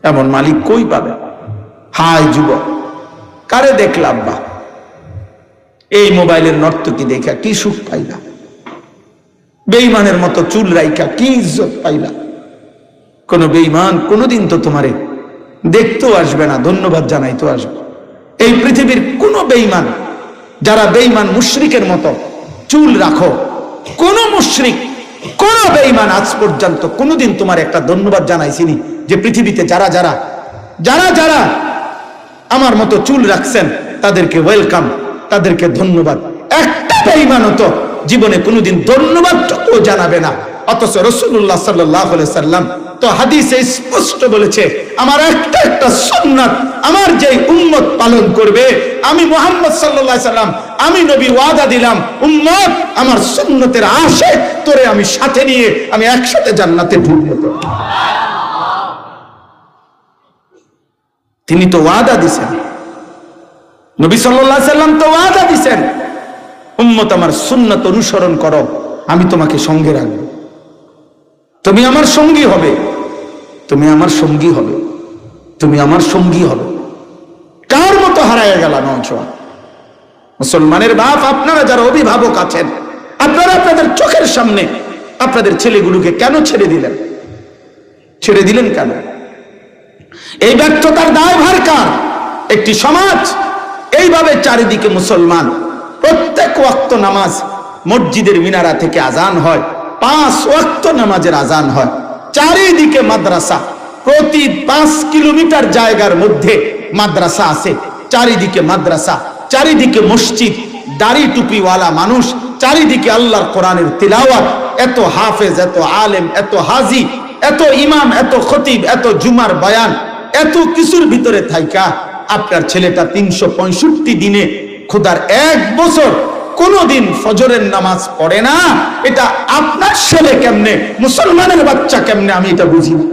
এমন মালিক কই পাবে? হায় যুবক, কারে দেখলাম বা এই মোবাইলের নর্তকী দেখা কি সুখ পাইলা? বেঈমানের মতো চুল রাইখা কি ইজ্জত পাইলা? কোন বেঈমান কোনদিন তো তোমারে দেখতেও আসবে না, ধন্যবাদ জানাইতেও আসবে। এই পৃথিবীর কোন বেঈমান, যারা বেঈমান মুশরিকের মতো চুল রাখো, কোন মুশরিক, কোন বেঈমান আজ পর্যন্ত কোনদিন তোমার একটা ধন্যবাদ জানাইছিনি? যে পৃথিবীতে যারা যারা যারা যারা আমার মতো চুল রাখছেন তাদেরকে ওয়েলকাম, তাদেরকে ধন্যবাদ। একটা বেঈমান তো জীবনে কোনদিন ধন্যবাদটুকু জানাবে না। অথচ রাসূলুল্লাহ সাল্লাল্লাহু আলাইহি সাল্লাম তো হাদিসে স্পষ্ট বলেছে, আমার একটা একটা সুন্নাত আমার যে উম্মত পালন করবে, আমি মুহাম্মদ সাল্লাল্লাহু আলাইহি সাল্লাম, আমি নবী ওয়াদা দিলাম, উম্মত আমার সুন্নতের আশিক তোরে আমি সাথে নিয়ে আমি একসাথে জান্নাতে ঢুকবো। তিনি তো ওয়াদা দিছেন, নবী সাল্লাল্লাহু আলাইহি সাল্লাম তো ওয়াদা দিছেন, উম্মত আমার সুন্নাত অনুসরণ করো, আমি তোমাকে সঙ্গে রাখবো, তুমি আমার সঙ্গী হবে, তুমি আমার সঙ্গী হবে, তুমি আমার সঙ্গী হবে। কার মতো হারায় গেল নওজোয়ান? মুসলমানের বাপ, আপনারা যারা অভিভাবক আছেন, আপনারা আপনাদের চোখের সামনে আপনাদের ছেলেগুলোকে কেন ছেড়ে দিলেন? ছেড়ে দিলেন কেন? এই ব্যর্থতার দায়ভার কার? একটি সমাজ এইভাবে চারিদিকে মুসলমান, প্রত্যেক ওয়াক্ত নামাজ, মসজিদের মিনারা থেকে আজান হয়, 5 ওয়াক্ত নামাজের আজান হয়, চারিদিকে মাদ্রাসা, প্রতি 5 কিলোমিটার জায়গার মধ্যে মাদ্রাসা আছে, চারিদিকে মাদ্রাসা, চারিদিকে মসজিদ, দাড়ি টুপিওয়ালা মানুষ, চারিদিকে আল্লাহর কোরআনের তিলাওয়াত, এত হাফেজ, এত আলেম, এত হাজি, এত ইমাম, এত খতিব, এত জুমার বয়ান, এত কিছুর ভিতরে থাইকা আপনার ছেলেটা 365 দিনে খোদার 1 বছর কোনদিন ফজরের নামাজ পড়ে না। এটা আপনার ছেলে কেমনে, মুসলমানের বাচ্চা কেমনে, আমি এটা বুঝি না।